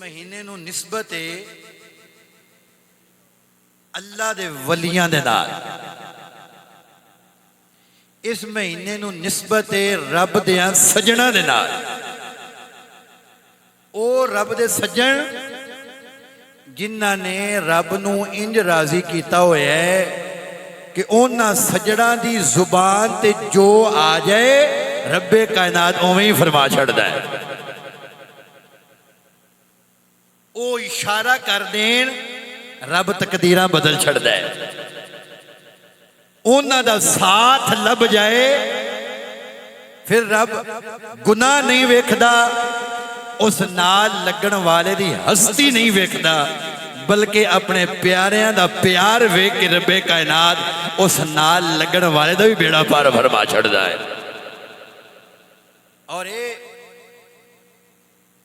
مہینے نو نسبت ہے اللہ دے ولیاں دے نال، اس مہینے نو نسبت ہے رب دیاں سجناں دے نال۔ او رب دے سجن جنہاں نے رب نو انج راضی کیتا ہویا ہے کہ اونا سجناں دی زبان تے جو آ جائے رب کائنات اوویں ہی فرما چھڑدا ہے۔ او اشارہ کر دین رب تقدیراں بدل چھڑدا ہے۔ اونا دا ساتھ لب جائے پھر رب گناہ نہیں ویکھدا، اس نال لگن والے دی ہستی نہیں ویکھدا، بلکہ اپنے پیاریاں دا پیار ویکھ کے رب کائنات اس نال لگن والے دا بھی بیڑا پار فرما چھڑدا ہے۔ اور اے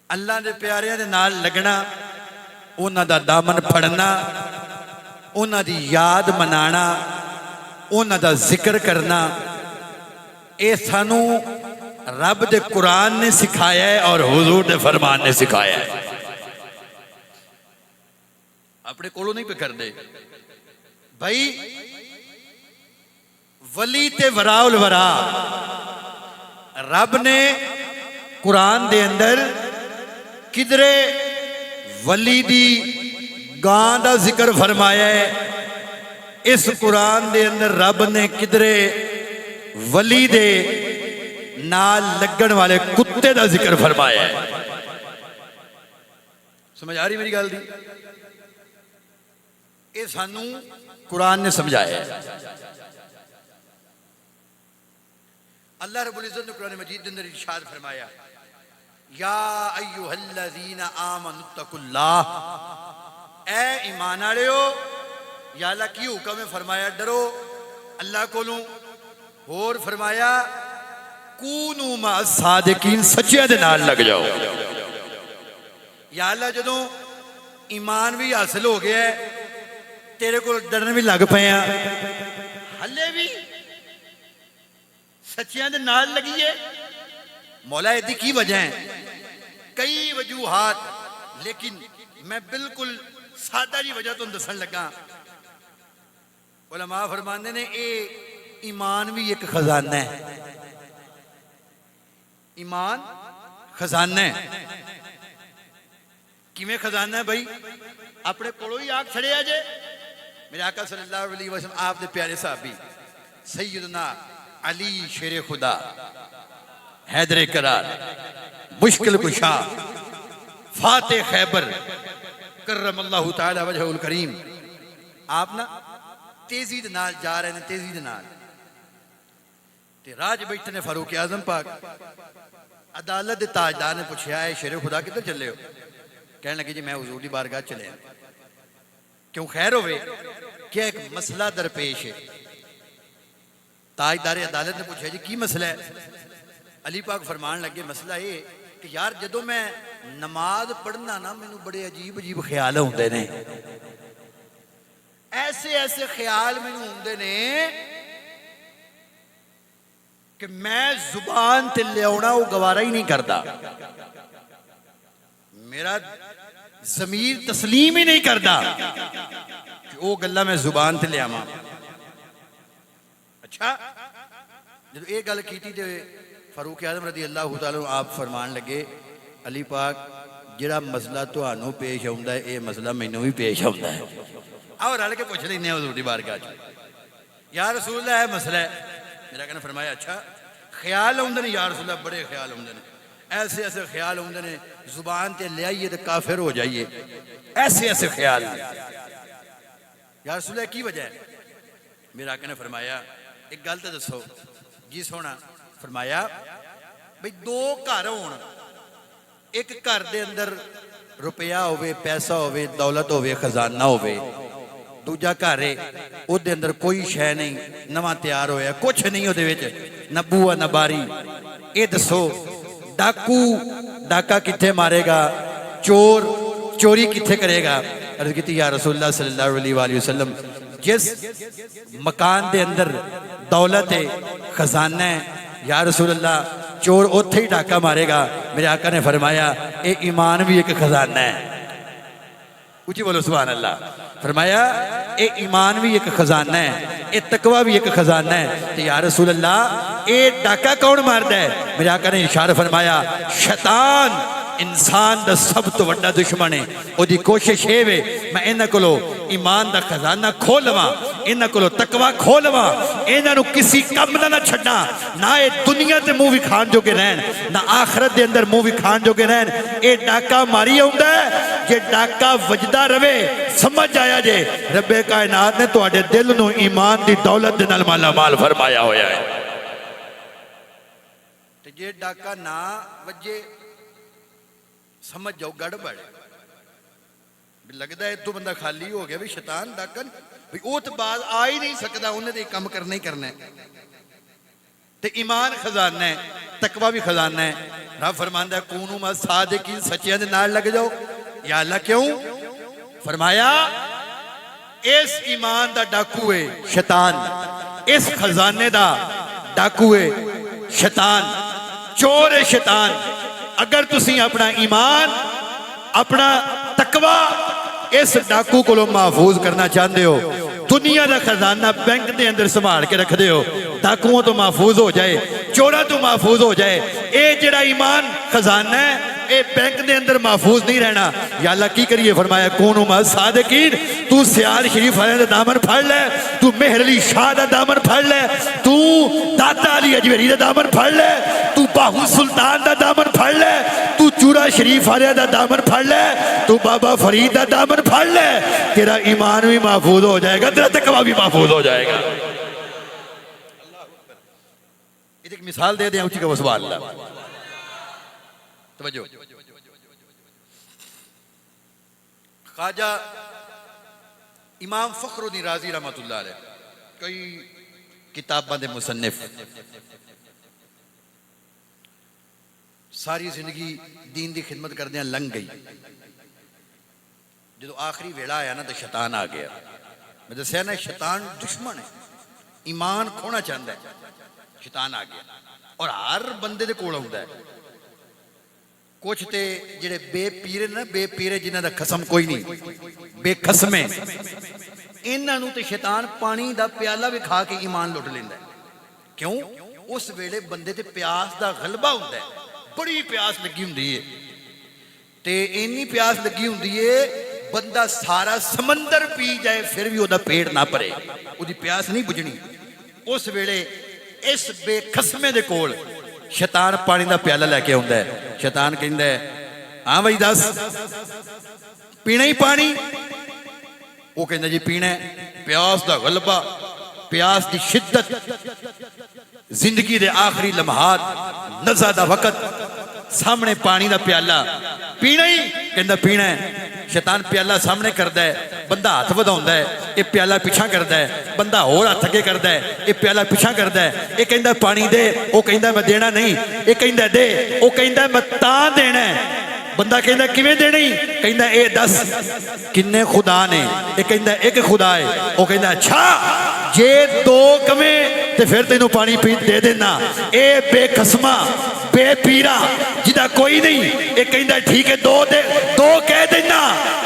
اللہ دے پیاریاں دے نال لگنا، اونا دا دامن پھڑنا، اونا دی یاد منانا، اونا دا ذکر کرنا، اے سانو رب دے قرآن نے سکھایا ہے اور حضور دے فرمان نے سکھایا ہے۔ اپنے کولو نہیں پہ کر دے بھائی، ولی تے وراء الورا رب نے قرآن دے اندر کدرے ولی دی گاں دا ذکر فرمایا ہے، اس قرآن دے اندر رب نے کدرے ولی دے نال لگن والے کتے دا ذکر فرمایا ہے۔ سمجھ آ رہی میری گل دی؟ اے سانو قرآن نے سمجھایا ہے۔ اللہ رب العزت نے قرآن مجید اندر ارشاد فرمایا، یا ایوہ الذین آمنوا اتقوا اللہ، اے ایمان والےو، یا اللہ کی حکم ہے فرمایا ڈرو اللہ کولوں، اور فرمایا کونوا مع الصادقین، سچیاں دے نال لگ جاؤ۔ یا اللہ جدوں ایمان بھی حاصل ہو گیا ہے، تیرے کو ڈرن بھی لگ پئے ہیں، ہلے بھی سچیاں دے نال لگیے، مولا ایدی کی وجہ ہیں؟ کئی وجوہات، لیکن میں بالکل سادہ جی وجہ تو دسن لگا۔ علماء فرماندے نے اے ایمان بھی ایک خزانہ ہے، ایمان خزانہ ہے۔ کیویں خزانہ ہے بھائی؟ اپنے کولوں ہی آگ چھڑے آجے۔ میرے آقا صلی اللہ علیہ وسلم آپ دے پیارے صحابی سیدنا علی شیر خدا، حیدر کرار، مشکل کشا، فاتح خیبر، کرم اللہ تعالی وجہ الکریم، آپ نا تیزی دے نال جا رہے ہیں، تیزی دے نال تے راج بیٹھے نے فاروق اعظم پاک، عدالت دے تاجدار نے پوچھا ہے شیر خدا کدھر چلے ہو؟ کہنے لگے جی میں حضور دی بارگاہ چلے ہیں۔ کیوں خیر ہوئے؟ کیا ایک مسئلہ درپیش ہے؟ تاجدار عدالت نے پوچھا جی کی مسئلہ ہے؟ علی پاک فرمان لگے مسئلہ یہ کہ یار جدو میں نماز پڑھنا نا مینوں بڑے عجیب عجیب خیال ہوندے نے، ایسے ایسے خیال مینوں ہوندے نے کہ میں زبان تے لیاونا وہ گوارا ہی نہیں کرتا، میرا ضمیر تسلیم ہی نہیں کرتا کہ وہ گلہ میں زبان تے لیاواں۔ اچھا جب ایک گل کیتی تے فاروق اعظم رضی اللہ تعالیٰ عنہ آپ فرمان لگے علی پاک جڑا مسئلہ تہانوں پیش ہوندا ہے اے مسئلہ مینوں بھی پیش ہوندا ہے، اور رل کے پوچھ لینے حضور دی بارگاہ چ، یا رسول اللہ ہے مسئلہ ہے؟ میرا کہنا فرمایا اچھا خیال ہوندے نے یا رسول اللہ، بڑے خیال ہوندے نے، ایسے ایسے خیال ہوندے نے زبان تے لے آئیے تو کافر ہو جائیے، ایسے ایسے خیال یا رسول اللہ کی وجہ ہے؟ میرا کہنا فرمایا ایک گل تے دسو جی سونا، فرمایا بھئی دو گھر ہون، ایک گھر دے اندر روپیہ ہوئے، پیسہ ہوئے، دولت ہوئے، خزانہ ہوئے، دوجا گھر ہے او دے اندر کوئی شے نہیں، نواں تیار ہویا کچھ نہیں ہو دے وچ، نہ بوہ نہ باری، اے دسو ڈاکو ڈاکا کتھے مارے گا، چور چوری کتھے کرے گا؟ عرض کیتی یا رسول اللہ صلی اللہ علیہ وآلہ وسلم جس مکان دے اندر دولت ہے، خزانہ ہے، یا رسول اللہ چور اتھے ہی ڈاکہ مارے گا۔ میرے آقا نے فرمایا اے ایمان بھی ایک خزانہ ہے. اچھی بولو سبحان اللہ. فرمایا اے ایمان بھی ایک خزانہ ہے, اے تقوی بھی ایک خزانہ ہے. تو یا رسول اللہ اے ڈاکہ کون ماردا ہے؟ میرے آقا نے اشارہ فرمایا شیطان انسان دا سب تو بڑا دشمن ہے. او دی کوشش ہے وے میں انہاں کولو ایمان دا خزانہ کھولواں, انہاں کولو تقوی کھولواں, انہاں نو کسی کم نہ چھڈاں, نہ اے دنیا تے منہ وکھان جو کے رہن نہ آخرت دے اندر منہ وکھان جو کے رہن. اے ڈاکہ ماری ہوندا ہے جے ڈاکہ وجدا رہے سمجھ آیا جے رب کائنات نے تواڈے دل نو ایمان دی دولت دے نال مالا مال فرمایا ہویا ہے. تے جے ڈاکہ نہ وجے سمجھ جاؤ گڑبڑ لگتا ہے تو بندہ خالی ہو گیا بھی شیطان ڈاکن بھی او تو بعد آ ہی نہیں سکتا, انہیں تو کام کرنا ہی کرنا ہے. تے ایمان خزانہ ہے, تقوی بھی خزانہ ہے. رب فرماندا ہے کونوا مع الصادقین, سچیاں دے نال لگ جاؤ. یا اللہ کیوں؟ فرمایا اس ایمان دا ڈاکو ہے شیطان, اس خزانے دا ڈاکو ہے شیطان, چور ہے شیطان. اگر تسی اپنا ایمان اپنا تقوی اس ڈاکو کو محفوظ کرنا چاہتے ہو, دنیا دا خزانہ بینک دے اندر سنبھال کے رکھ دے ہو, ڈاکوؤں تو محفوظ ہو جائے, چوراں تو محفوظ ہو جائے, اے جڑا ایمان خزانہ ہے اے بینک دے اندر محفوظ نہیں رہنا. یا اللہ کی کریے؟ فرمایا کونوا مع الصادقین. تو سیال شریف والے دا دامن پھڑ لے, تو مہر علی شاہ دا دامن پھڑ لے, تو داتا علی اجمیری دا دامن پھڑ لے, تو باہو سلطان دا دامن پھڑ لے, تو چورا شریف والے دا دامن پھڑ لے, تو بابا فرید دا دامن پھڑ لے. تیرا ایمان بھی محفوظ ہو جائے گا, تیرا تقوی بھی محفوظ ہو جائے گا. ایک مثال دے دیں اونچی کا سبحان اللہ. توجہ, خواجہ امام فخر الدین رازی رحمۃ اللہ علیہ کئی کتاباں دے مصنف, ساری زندگی دین دی خدمت کردیاں لنگ گئی. جدو آخری ویلا آیا نا تو شیطان آ گیا. میں دسیا نا شیطان دشمن ہے, ایمان کھونا چاہتا ہے. شیطان آ گیا اور ہر بندے دے کول آوندا ہے. کچھ تے جڑے بے پیرے نا, بے پیرے جنہاں دا قسم کوئی نہیں, بے قسمیں, انہاں نو تے شیطان پانی دا پیالہ بھی کھا کے ایمان لٹ لیندا ہے. کیوں؟ اس ویلے بندے تے پیاس دا غلبہ ہوندا ہے, بڑی پیاس لگی ہوندی ہے, تے اینی پیاس لگی ہوندی ہے بندہ سارا سمندر پی جائے پھر بھی وہ دا پیٹ نہ بھرے, وہ دی پیاس نہیں بجھنی. اس ویلے اس بے قسمے دے کول شیطان پانی دا پیالہ لے کے ہوندا ہے. شیطان کہندا ہے ہاں بھائی دس پینا ہی پانی؟ وہ کہندا جی پینا ہے. پیاس دا غلبہ, پیاس دی شدت, زندگی دے آخری لمحات, نزا دا وقت, سامنے پانی دا پیالہ, پینا ہی؟ کہندا پینا ہے. شیطان پیالہ سامنے کردا ہے, بندہ ہاتھ وداوندا ہے, یہ پیالہ پیچھا کردا ہے, بندہ اور ہاتھ اگے کردا ہے, یہ پیالہ پیچھا کردا ہے. یہ کہندا پانی دے, وہ کہندا میں دینا نہیں. یہ کہندا دے, وہ کہندا میں تاں دینا ہے. بندہ کہندا کیویں دینا ہی؟ کہندا اے دس کنے خدا نے؟ یہ کہندا ایک خدا ہے. وہ کہندا اچھا جے دو کمیں تے پھر تینوں پانی پی دے دینا. اے بے قسمہ بے پیرا جدا کوئی نہیں, یہ کہندا ٹھیک ہے دو دے, دو کہہ دینا,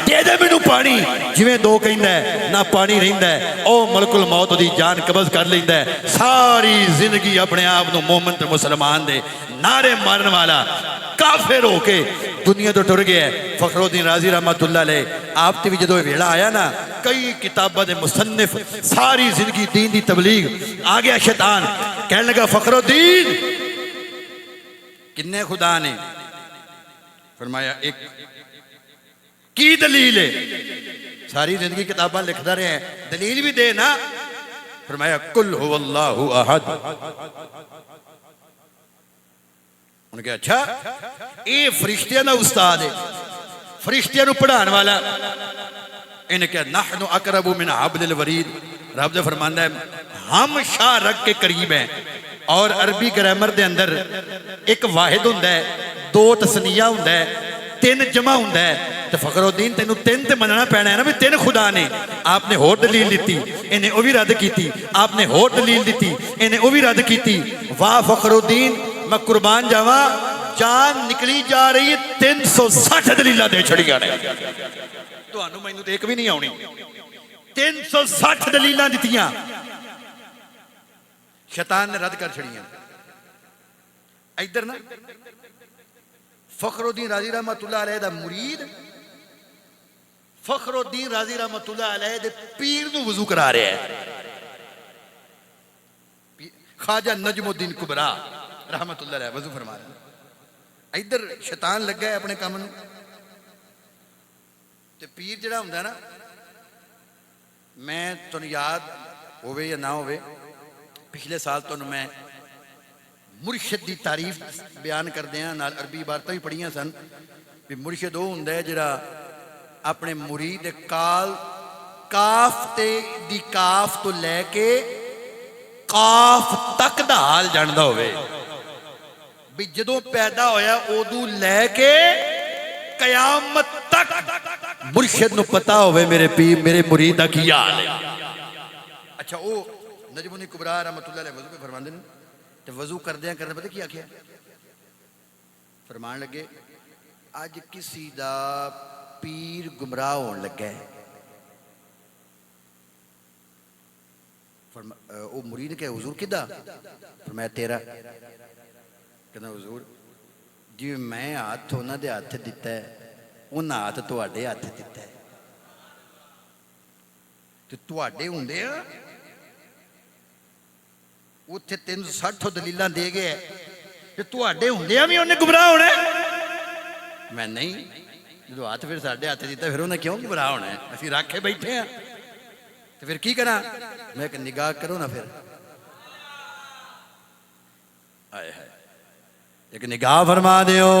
دے دے مینوں پانی. جویں دو کہندا ہے نہ پانی رہندا ہے, او ملک الموت دی جان قبض کر لیندا ہے. ساری زندگی اپنے آپ نو مومن تے مسلمان دے نعرے مارن والا کافر ہو کے دنیا تو ٹر گیا ہے. فخر الدین رازی رحمۃ اللہ علیہ آپ تے بھی جدو ویلا آیا نا, کئی کتاباں دے مصنف, ساری زندگی دین دی تبلیغ. آ گیا شیطان کہنے لگا فخر الدین کنے خدا نے؟ فرمایا ایک. کی دلیل ہے؟ ساری زندگی کتاباں لکھدا رہے ہیں, دلیل بھی دے نا. فرمایا قل هو اللہ احد. انہوں نے کہا اچھا یہ فرشتیاں دا استاد ہے, فرشتیاں نو پڑھان والا. انہوں نے کہا نحن اقرب من حبل الورید. رب نے فرمانا ہے ہم شاہ رگ کے قریب ہیں. اور عربی گرامر دے اندر ایک واحد ہوندہ ہے, دو تسنیہ ہوندہ ہے, تین جمع ہوندہ ہے. تو فخر الدین تینوں تین تے مننا پینا ہے نا بھی تین خدا نے. آپ نے ہور دلیل دیتی, انہیں وہ بھی رد کیتی. آپ نے ہور دلیل دیتی, انہیں وہ بھی رد کیتی. واہ فخر الدین میں قربان جاواں, جان نکلی جا رہی ہے 360 دلیلاں دے چھڑیاں نے تانوں مینوں تے ایک بھی نہیں آونی 360 دلیلاں دتیاں شیطان نے رد کر چھڑیاں ادھر نا فخر الدین رازی رحمت اللہ علیہ دا مرید فخر الدین رازی رحمت اللہ علیہ دے پیر نو وضو کرا رہے ہیں خواجہ نجم الدین کبرا رحمت اللہ علیہ وضو فرما رہے ہیں ادھر شیطان لگ گئے اپنے کام نو تے پیر جڑا ہوندا نا میں تانوں یاد ہوئے یا نہ ہوئے پچھلے سال تانوں میں مرشد دی تعریف بیان کردے ہیں نال عربی عبارتاں بھی پڑھیاں سن بھی مرشد وہ ہوندا ہے جڑا اپنے مرید کال کاف تے دی کاف تو لے کے کاف تک دا حال جاندا ہوئے بھی جدوں پیدا ہویا اودوں لے کے قیامت تک مرشد نو پتا ہوئے میرے پیر میرے مرید دا کی حال ہے اچھا وہ نجم الدین کبرا رحمت اللہ علیہ وضو پہ فرماندے نے تے وضو کردیاں پتہ کیا کیا فرمان لگے اج کسی دا پیر گمراہ ہون لگا ہے او مرید کہ حضور کدا فرمایا تیرا کہنا حضور جی میں ہاتھ انہاں دے ہاتھ دتا ہے انہاں ہاتھ تواڈے ہاتھ دتا ہے تے تواڈے ہوندے آ اتنے 360 دلیلاں دے گئے کہ تواڈے ہوندیاں بھی انہیں گمراہ ہونا ہے میں نہیں جو ہاتھ پھر ساڈے ہاتھ دیتا پھر انہیں کیوں گمراہ ہونا ہے اسی رکھے بیٹھے ہیں تو پھر کی کرنا میں ایک نگاہ کرو نا پھر آئے ہے ایک نگاہ فرما دیو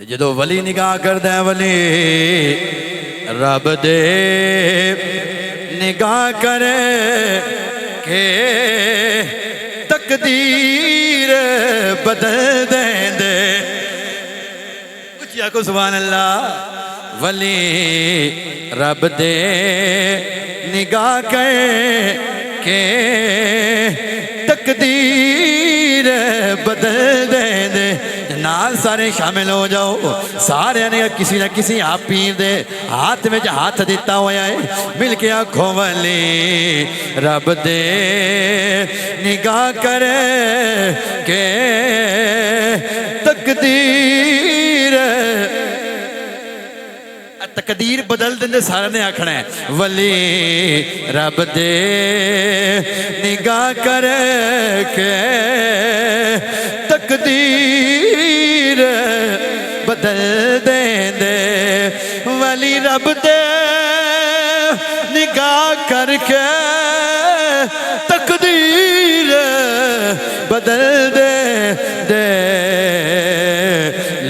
جدو ولی نگاہ کردہ ولی رب دے نگاہ کرے کہ تقدیر بدل دیں دے اچھا کو سبحان اللہ ولی رب دے نگاہ کرے کہ تقدیر بدل دیں دے نال سارے شامل ہو جاؤ سارے نے کسی نہ کسی آپ پیر دے ہاتھ میں ہاتھ دیتا ہوا ہے مل کے آنکھوں والی رب دے نگاہ کرے کہ تقدیر بدل دیں سارے نے آکھنا ہے ولی رب دے نگاہ کرے کہ تقدیر بدل دیں دے ولی رب دے نگاہ کر کے تقدیر بدل دے دے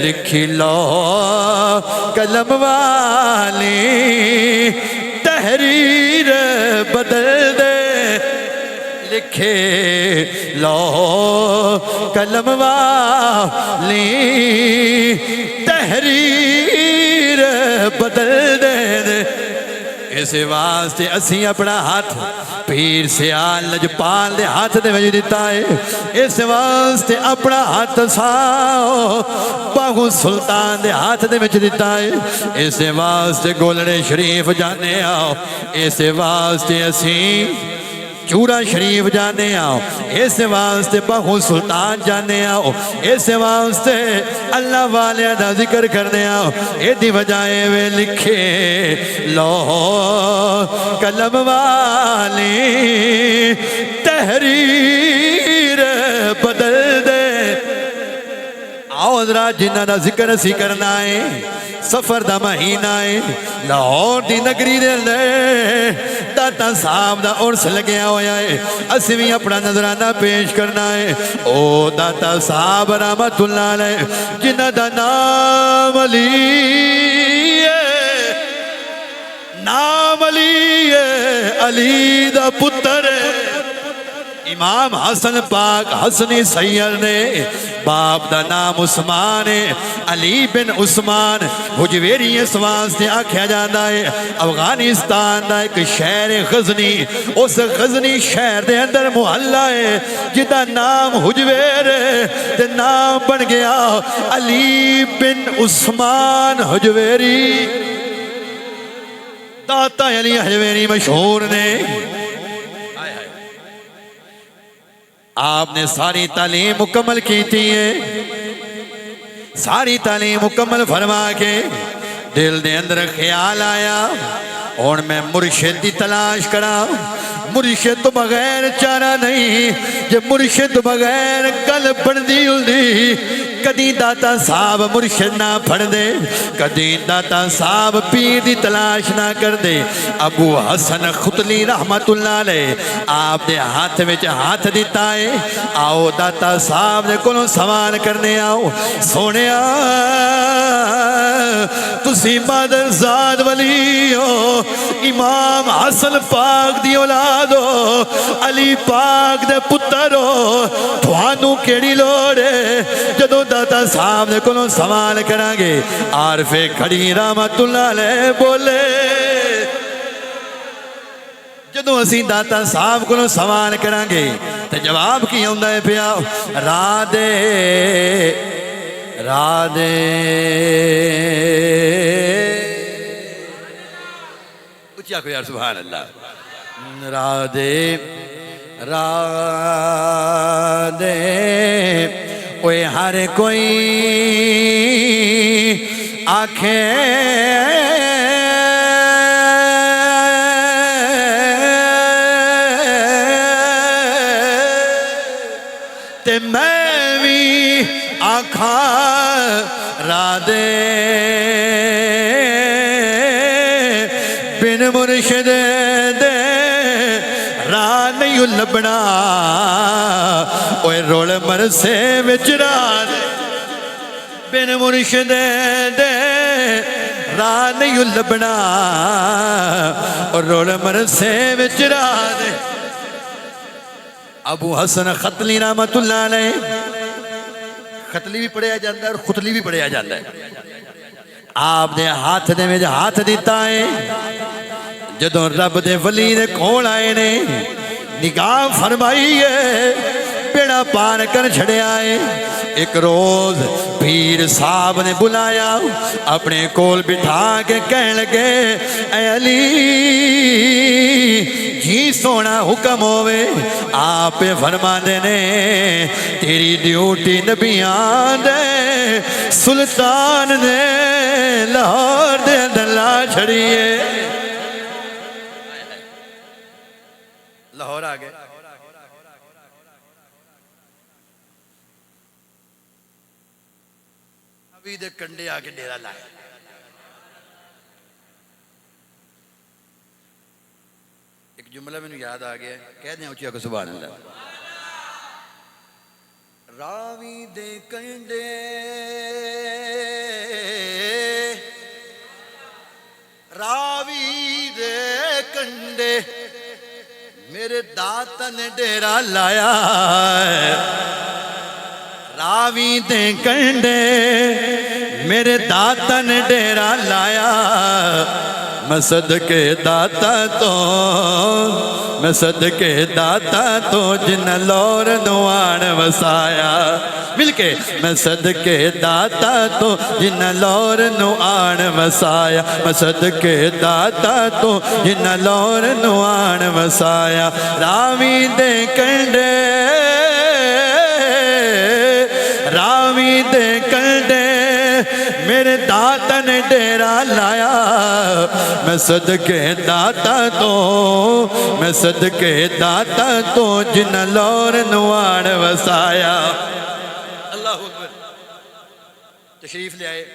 لکھی لو قلم والی تحریر بدل دے لکھے لو قلم والی تحریر بدل دے اس واسطے اسی اپنا ہاتھ پیر سیال لجپال دے ہاتھ دے وجہ دیتا ہے اس واسطے اپنا ہاتھ ساؤ باہو سلطان دے ہاتھ دے وجہ دیتا ہے اس واسطے گولڑے شریف جانے آؤ اس واسطے اسی چورا شریف جانے آؤ اس واسطے باہو سلطان جانے آؤ اس واسطے اللہ والے دا ذکر کرنے آؤ ایدی وجائے وے لکھے لو قلم والی تحریر بدل دے آؤ حضرات جنہ دا ذکر اسی کرنا ہے سفر دا مہینہ ہے لاہور دی نگری دے لے داتا صاحب دا عرس لگیا ہویا ہے اسی بھی اپنا نظرانہ پیش کرنا ہے او داتا صاحب رحمت اللہ علیہ جنہ دا نام علی ہے نام علی ہے علی دا پتر ہے امام حسن پاک حسنی سید نے باپ دا نام عثمان علی بن عثمان حجویری اس واسطے آکھیا جاندہ ہے افغانستان دا ایک شہر غزنی اس غزنی شہر دے اندر محلہ ہے جدا نام حجویر ہے تے نام بن گیا علی بن عثمان حجویری داتا علی حجویری مشہور نے آپ نے ساری تعلیم مکمل کی تھی ساری تعلیم مکمل فرما کے دل دے اندر خیال آیا اور میں مرشد دی تلاش کرا مرشد تو بغیر چارہ نہیں جب مرشد تو بغیر گل بڑھدی ہلدی کدی داتا صاحب مرشد نہ پڑھ دے کدی داتا صاحب پیر دی تلاش نہ کر دے ابو حسن خطلی رحمت اللہ علیہ آپ دے ہاتھ وچ ہاتھ دیتا ہے آؤ داتا صاحب نے کونوں سوال کرنے آؤ سونے تسی مادر زاد ولی ہو امام حسن پاک دی اولاد ہو علی پاک دے پتر ہو تھوانوں کیڑی لوڑ ہے جدو داتا صاحب نے کونوں سوال کریں گے عارف کھڑی رحمت اللہ علیہ بولے جدو اسی داتا صاحب کونوں سوال کریں گے تے جواب کی ہوندہ ہے پیا رادے رادے اچھا کو یار سبحان اللہ رادے رادے اوے ہر کوئی آنکھیں تے میں بھی آنکھاں رادے بن مرشد دے راہ نہیں لبنا اوے رول مرسے وچ راہ بن مرشد دے راہ نہیں لبنا اور رول مرسے وچ راہ دے ابو حسن خطلی رحمت اللہ علیہ خطلی بھی پڑھیا جاندہ ہے اور خطلی بھی پڑھیا جاندہ ہے آپ نے ہاتھ دے میں ہاتھ دیتا ہے جدوں رب دے ولی دے کھول آئے نے نگاہ فرمائی ہے بیڑا پار کر چھڑے آئے ایک روز پیر صاحب نے بلایا اپنے کول بٹھا کے کہنے لگے اے علی جی سونا حکم ہوئے آپ فرما دینے تیری ڈیوٹی نبیان دے سلطان نے لاہور دے دلہ چھڑیے لاہور آگئے ابھی دے کنڈے آگے ڈیرہ لائے ایک جملہ میں نے یاد آگیا کہہ دیں اچھا کو سبحان اللہ راوی دے کنڈے راوی دے کنڈے میرے داتا نے ڈیرہ لایا راوی دے کنڈے میرے داتا نے ڈیرہ لایا میں صدقے داتا تو میں صدقے داتا تو جن لور نوان وسایا مل کے میں صدقے داتا تو جن لور نوان وسایا میں صدقے داتا تو جن لور نوان وسایا راوی دے کنڈے راوی دے کنڈے میرے داتا نے ڈیرہ لایا میں صدقے داتا تو میں صدقے داتا تو جن لور نوان وسایا اللہ اکبر تشریف لے آئے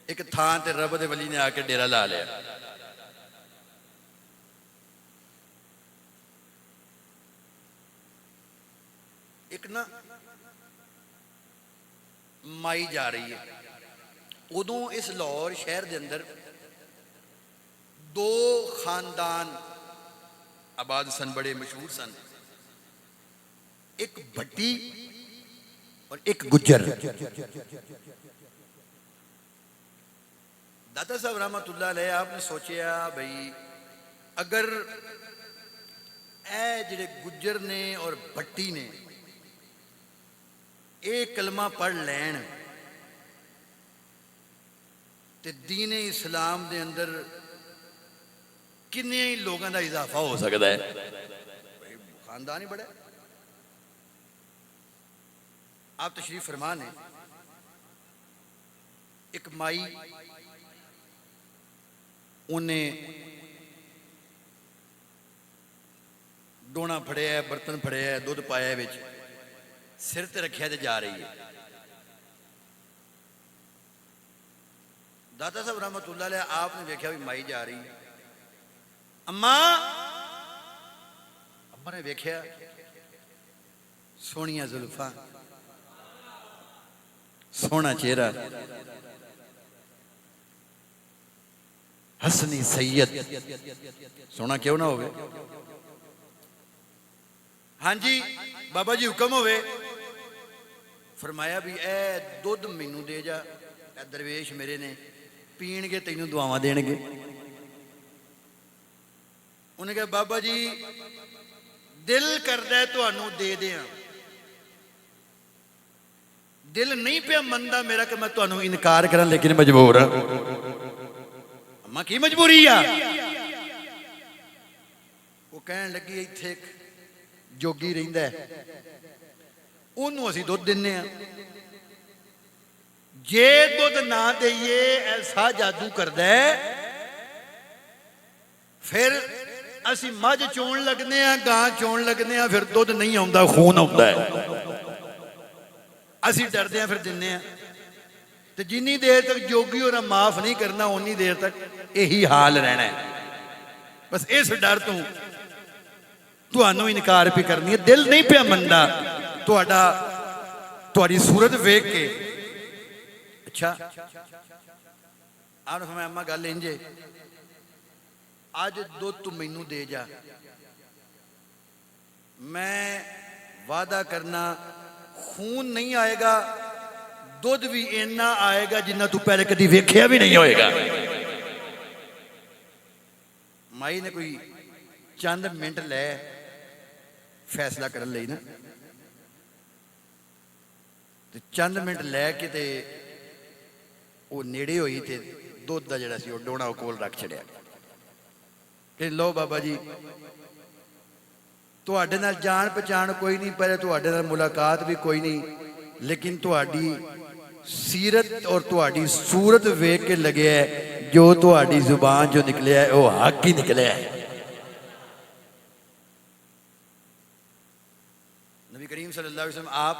ایک تھان تے رب دے ولی نے آ کے ڈیرہ لا لیا ایک نا مائی جا رہی ہے ادوں اس لاہور شہر دے اندر دو خاندان آباد سن بڑے مشہور سن ایک بھٹی اور ایک گجر. داتا صاحب رحمت اللہ علیہ آپ نے سوچیا بھائی اگر اے جڑے گجر نے اور بھٹی نے اے کلمہ پڑھ لین تے دین اسلام دے اندر کنے لوگوں دا اضافہ ہو سکتا ہے. خاندان ہی بڑا ہے. آپ تشریف فرمان ہیں ایک مائی انہیں ڈونا پھڑیا ہے, برتن پھڑیا ہے, دودھ پایا ہے, بچ سر تے رکھیا تے جا رہی ہے. داتا صاحب رحمت اللہ علیہ آپ نے دیکھا بھی مائی جا رہی ہے. اماں نے دیکھا سونیاں زلفاں, سونا چہرہ, حسنی سید, سونا کیوں نہ ہوئے. ہاں جی بابا جی حکم ہوئے. فرمایا بھی اے دودھ مینوں دے جا, اے درویش میرے نے پین گے تینوں دعاواں دین گے. انہیں کہا بابا جی دل کردہ ہے تانوں دے دیاں, دل نہیں پیا مندا میرا کہ میں تانوں انکار کرن لیکن مجبور ہاں. اماں کی مجبوری ہے؟ وہ کہن لگی ایتھے ایک جوگی رہندا ہے, انہوں اسی دودھ دینے ہیں, جے دودھ نہ دئیے ایسا جادو کردا ہے پھر اسی مجھ چون لگنے ہیں, گاں چون لگنے ہیں, پھر دودھ نہیں آندا خون آندا ہے. اسی ڈردے ہیں پھر دینے ہیں. تو جنی دیر تک جوگی اور معاف نہیں کرنا انی دیر تک یہی حال رہنا ہے. بس اس ڈر تو انکار پہ کرنی ہے. دل نہیں پیا مندا تہاڈی صورت ویکھ کے. اچھا آپ نے فرمایا اماں گل انجے اج دودھ تو مینوں دے جا, میں وعدہ کرنا خون نہیں آئے گا, دودھ بھی اینا آئے گا جنہ تو پہلے کدی ویکھیا بھی نہیں ہوئے گا. مائی نے کوئی چند منٹ لے فیصلہ کرن لئی نا, چند منٹ لے کے تے وہ نیڑے ہوئی تے دودھ دا جڑا سی وہ ڈونا کول رکھ چھڑیا کہ لو بابا جی تہاڈے نال جان پہچان کوئی نہیں, پہلے تہاڈے نال ملاقات بھی کوئی نہیں, لیکن تہاڈی سیرت اور تہاڈی صورت ویکھ کے لگیا ہے جو تہاڈی زبان جو نکلیا ہے وہ حق ہی نکلیا ہے. نبی کریم صلی اللہ علیہ وسلم آپ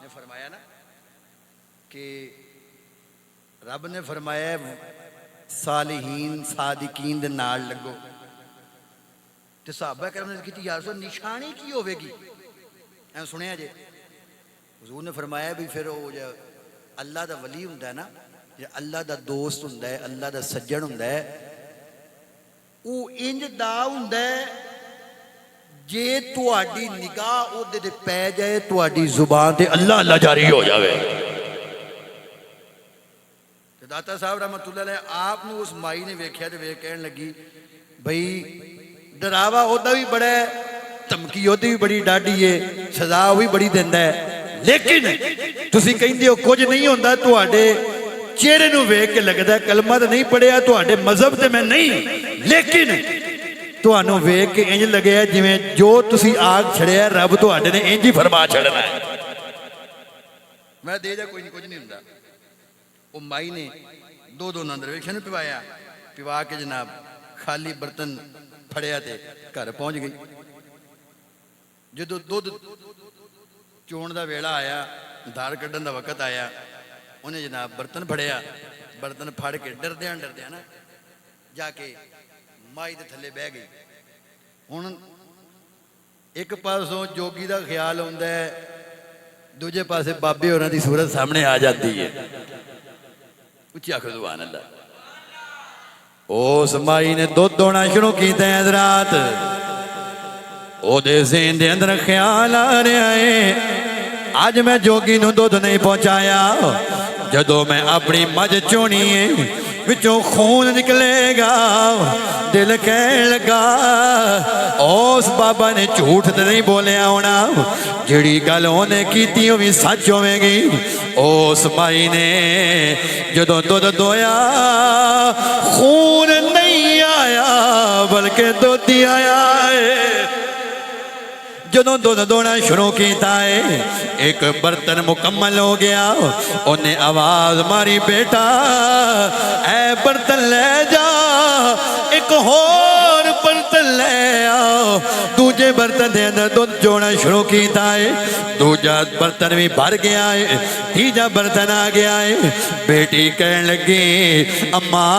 نے فرمایا نا کہ رب نے فرمایا ہے صالحین صادقین دے نال لگو. تو صحابہ کرام نے کہتی یا رسول نشانی کی ہوئے گی؟ اے سنیا جے حضور نے فرمایا بھی پھر وہ جو اللہ دا ولی ہوندا ہے نا, جو اللہ دا دوست ہوندا ہے, اللہ دا سجن ہوندا ہے, وہ انج دا ہوندا ہے جے تہاڈی نگاہ او دے پے جائے تہاڈی زبان تے اللہ اللہ جاری ہو جاوے. داتا صاحب رحمت اللہ علیہ آپ نے اس مائی نے ویکھیا تے ویکھ کہن لگی بھئی ڈراوا ہوتا بھی بڑا ہے, دھمکی ہوتی بھی بڑی ڈاڈی ہے, سزا بھی بڑی دیندا ہے, لیکن تسی کہندے ہو کچھ نہیں ہوندا, تہاڈے چہرے نو ویکھ کے لگدا ہے کلمہ تے نہیں پڑھیا, تہاڈے مذہب تے میں نہیں, لیکن تہانوں ویکھ کے انج لگیا جویں جو تسی آگ چھڑیا ہے رب تہاڈے نے انج ہی فرما چھڑنا ہے. میں دے جا کوئی نہیں, کچھ نہیں ہوندا. وہ مائی نے دو نندر ویکھے نو پیوایا, پیوا کے جناب خالی برتن پھڑیا تے گھر پہنچ گئی. جدو دودھ چون دا ویلا آیا, دھار کڈن دا وقت آیا, انہیں جناب برتن پھڑیا, برتن پھڑ کے ڈردیاں نا جا کے مائی دے تھلے بہ گئی. ہن ایک پاسوں جوگی دا خیال ہوندا ہے, دوجے پاسے بابے ہوراں دی صورت سامنے آ جاتی ہے. اچھی آخر سبحان اللہ. اس مائی نے دودھ دونا شروع کیتے ہیں حضرات, او دے ذہن دے اندر خیال آ رہا ہے آج میں جوگی نو دودھ نہیں پہنچایا جدو میں اپنی مجھ چونی ہے وچوں خون نکلے گا دل کہنے لگا اس بابا نے جھوٹ تے نہیں بولیا ہونا جڑی گل اونے کیتی ہوئی سچ ہوے گی اس مائی نے جدو دودھ دویا خون نہیں آیا بلکہ دودھ ہی آیا ہے جدوں دودھ دونا شروع کیتا ہے ایک برتن مکمل ہو گیا انہیں آواز ماری بیٹا اے برتن لے جا ایک اور برتن لے آؤ دوجے برتن دے اندر دودھ جونا شروع کیتا ہے دوجا برتن بھی بھر گیا ہے تیجا برتن آ گیا ہے بیٹی کہنے لگی اماں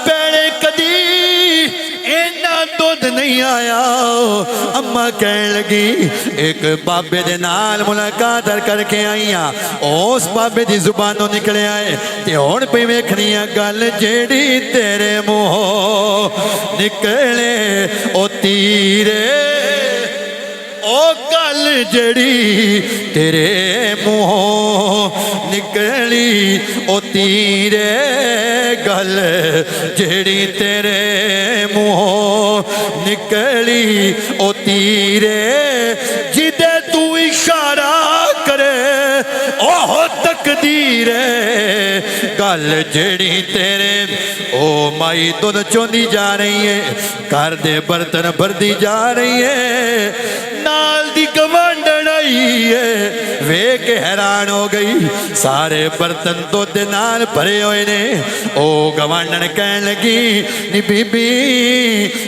پہلے کدی دودھ نہیں آیا اماں کہنے لگی ایک بابے دے نال ملاقات کر کے آئیاں اس بابے دی زبانوں نکلے آئے تے ہون پہ ویکھنیاں گل جیڑی تیرے منہوں نکلے او تیرے او گل جڑی تیرے منہوں نکلی او تیرے گل جڑی تیرے منہوں نکلی او تیرے جدے تو اشارہ کرے اوہ تقدیر گل جڑی تیرے او مائی دودھ چوندی جا رہی ہے گھر دے برتن بھردی جا رہی ہے نال دی گوانڈن آئی ہے ویکھ حیران ہو گئی سارے برتن دودھ نال بھرے ہوئے نے او گوانڈن کہنے لگی نی بی بی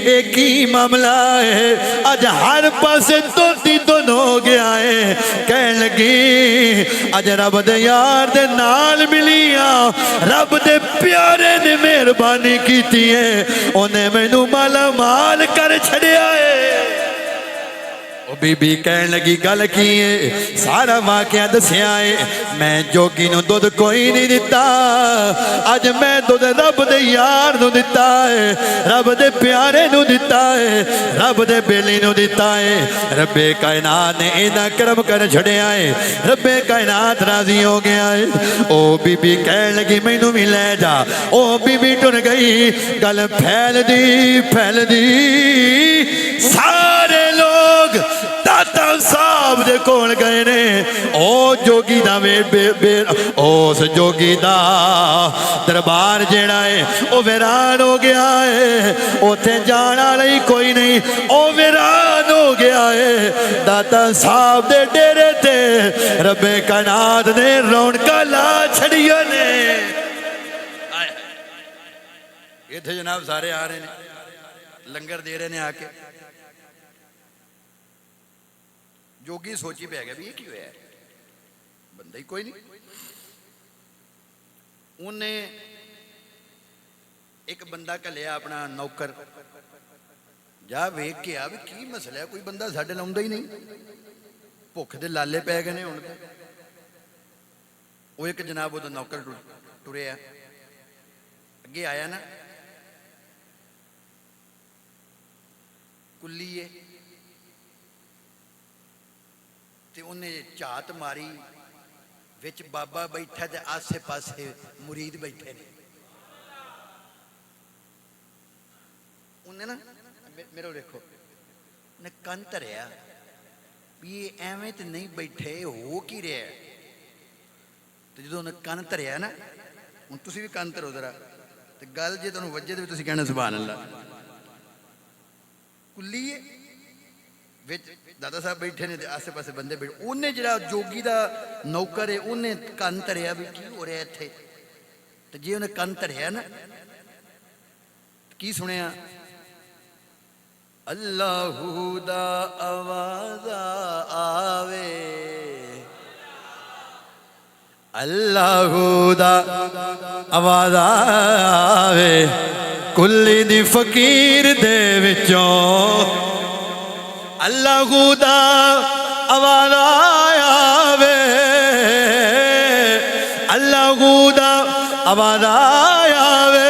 ایک ہی معاملہ ہے آج ہر پاسے دودھ ہی دودھ ہو گیا ہے کہنے لگی آج رب دے یار دے نال ملیاں رب دے پیارے نے مہربانی کیتی ہے انہیں مینوں مالا مال کر چھڑیا ہے بی بی کہنے لگی گل کی ہے سارا واقعہ دسیا ہے میں جوگی نو دودھ کوئی نہیں دیتا آج میں دودھ رب دے یار نو دیتا ہے رب دے پیارے نو دیتا ہے رب دے بیلی نو دیتا ہے رب کائنات نے اینا کرم کر چھڑیا ہے رب کائنات راضی ہو گیا ہے او بی بی کہنے لگی میں نو بھی لے جا او بی بی ٹر گئی گل پھیل دی سارے لوگ داتا صاحب دے کون گئے نے او جوگی دا اس جوگی دا دربار جیڑا ہے او ویران ہو گیا ہے اوتھے جانا لئی کوئی نہیں او ویران ہو گیا ہے داتا صاحب دے ڈیرے تے رب کائنات نے رونقاں لا چھڑیاں نے یہ تھے جناب سارے آ رہے ہیں لنگر دے رہے ہیں آ کے جوگی سوچی پہ گیا بھی یہ کیوں ہے بندہ ہی کوئی نہیں انہیں ایک بندہ کا لیا اپنا نوکر جا ویک کے بھی کی مسئلہ ہے کوئی بندہ ساڑھے لاؤندہ ہی نہیں بھوک دے لالے پہ گئے نے وہ ایک جناب وہ تو نوکر ٹرے ہے اگے آیا نا کلی ہے تے انہیں چاہت ماری وچ بابا بیٹھا تے آسے پاسے مرید بیٹھے نے انہیں نا میرے دیکھو انہیں کن تریا یہ ایویں تے نہیں بیٹھے ہو کی رہے تو جدو انہیں کن تریا نا ان تسی بھی کن ترو ذرا تے گل جے تنوں وجہ تے تسی کہنا سبحان اللہ کلی ہے دادا صاحب بیٹھے نے آسے پاسے بندے بیٹھے انہیں جڑا جوگی دا نوکر ہے انہیں کن تریا بھی کی ہو رہا ہے تھے تو جی انہیں کن تریا نا کی سنیا اللہ دا آواز آوے اللہ دا آواز آوے کلی دی فقیر دے وچوں اللہ دا آواز آوے اللہ دا آواز آوے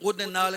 ਉਹਦੇ ਨਾਲ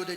ਉਹਦੇ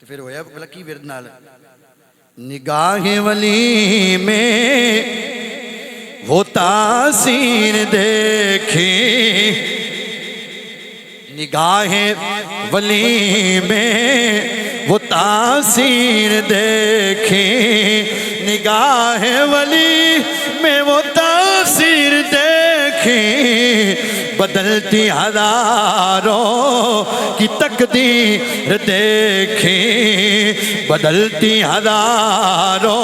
تو پھر ہویا بلا کی ورد نال نگاہ ولی میں وہ تاثیر دیکھی نگاہ ولی میں وہ تاثیر دیکھی نگاہ ولی میں وہ تاثیر دیکھی بدلتی ہزاروں کی تقدیر دیکھی بدلتی ہزاروں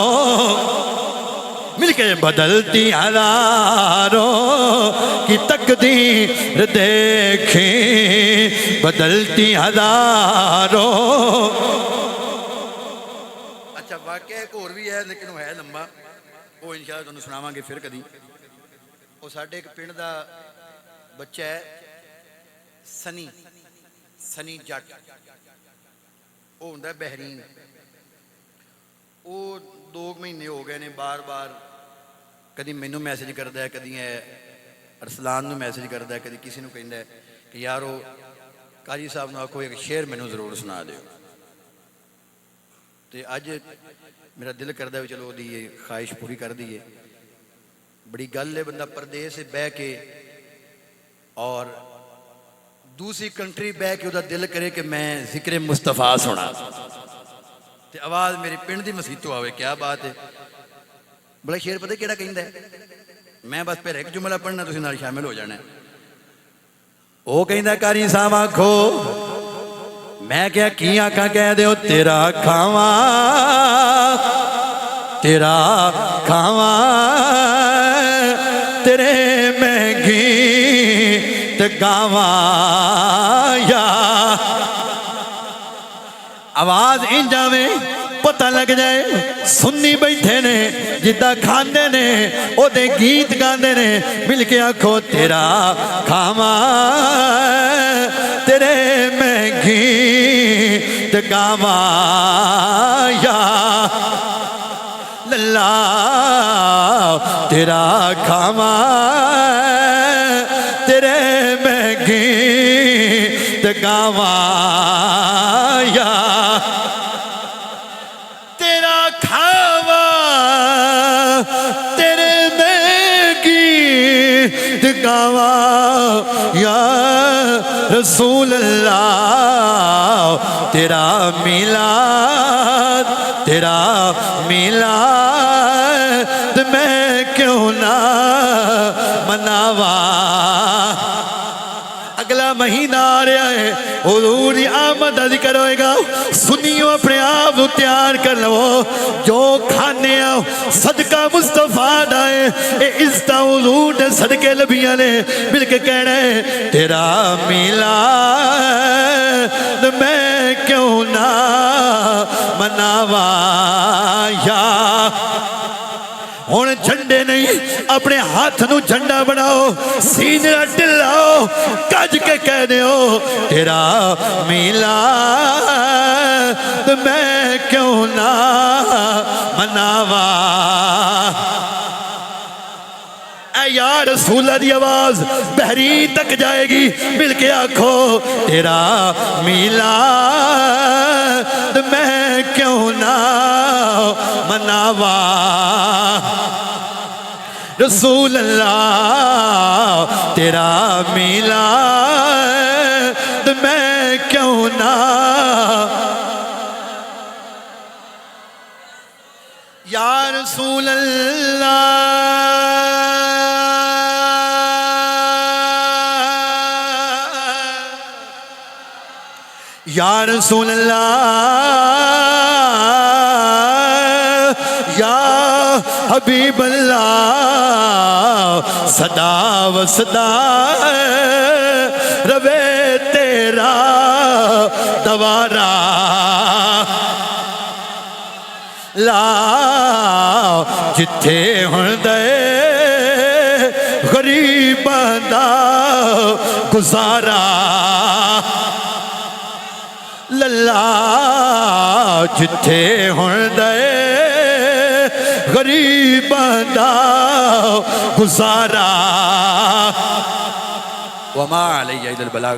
مل کے بدلتی ہزاروں کی تقدیر دیکھی بدلتی ہزاروں اچھا واقعہ ایک اور بھی ہے لیکن وہ ہے لمبا وہ انشاءاللہ تمہیں سناواں گے پھر کدی وہ ساڈے ایک پنڈ دا بچہ ہے سنی جٹ وہ ہوندا ہے بحرین وہ 2 مہینے ہو گئے نے بار بار کدی مینوں میسج کردا ہے کدی ارسلان نوں میسج کردا ہے کدی کسی نوں کہندا ہے کہ یارو قاری صاحب نوں آکھو ایک شعر مینوں ضرور سنا دیو تے اج میرا دل کردا ہے چلو دی یہ خواہش پوری کر دیے بڑی گل ہے بندہ پردیس سے بہ کے اور دوسری کنٹری بہ کے وہ دل کرے کہ میں ذکر مصطفیٰ سنا تے آواز میری پنڈ دی مسیح تو آوے کیا بات ہے بڑا شعر پتہ کیڑا کہندا ہے میں بس پھر ایک جملہ پڑھنا تسی نال شامل ہو جانا ہے وہ کہندا قاری صاحب آکھو میں کیا کی آکھاں کہہ دیو تیرا کھاواں تیرے مہنگی تے گاواں یا آواز ان جاوے پتہ لگ جائے سنی بیٹھے نے جدہ کھاندے نے او دے گیت گاندے نے مل کے آکھو تیرا کھاواں تیرے مہنگی تے گاواں یا اللہ تیرا کھاواں تیرے مہنگی تے گاواں یا تیرا کھاواں تیرے مہنگی تے گاواں یا رسول اللہ تیرا میلاد میں کیوں نہ مناواں اگلا مہینہ آ رہا ہے حضور دی آمد کا ذکر ہوئے گا سنیو اپنے آپ تیار کر لو جو کھانے آؤ صدقہ مصطفیٰ دائے اے عزتہ حضور دے صدقے لبیاں نے مل کے کہہ رہے تیرا میلاد میں کیوں نہ مناواں یا ہون جھنڈے نہیں اپنے ہاتھ نو جھنڈا بناؤ سینے ڈلاؤ کج کے کہہ دیو تیرا میلاد میں کیوں نہ مناواں اے یا رسول اللہ دی آواز بحرین تک جائے گی مل کے آکھو تیرا میلاد میں کیوں نہ مناواں رسول اللہ تیرا میلاد میں کیوں نہ یا رسول اللہ یا رسول اللہ یا حبیب اللہ صدا و صدا روے تیرا دوارا لا جتھے ہندے غریباں دا گزارا للا جتھے ہندے غریباں دا گزارا وما علیہ الا البلاغ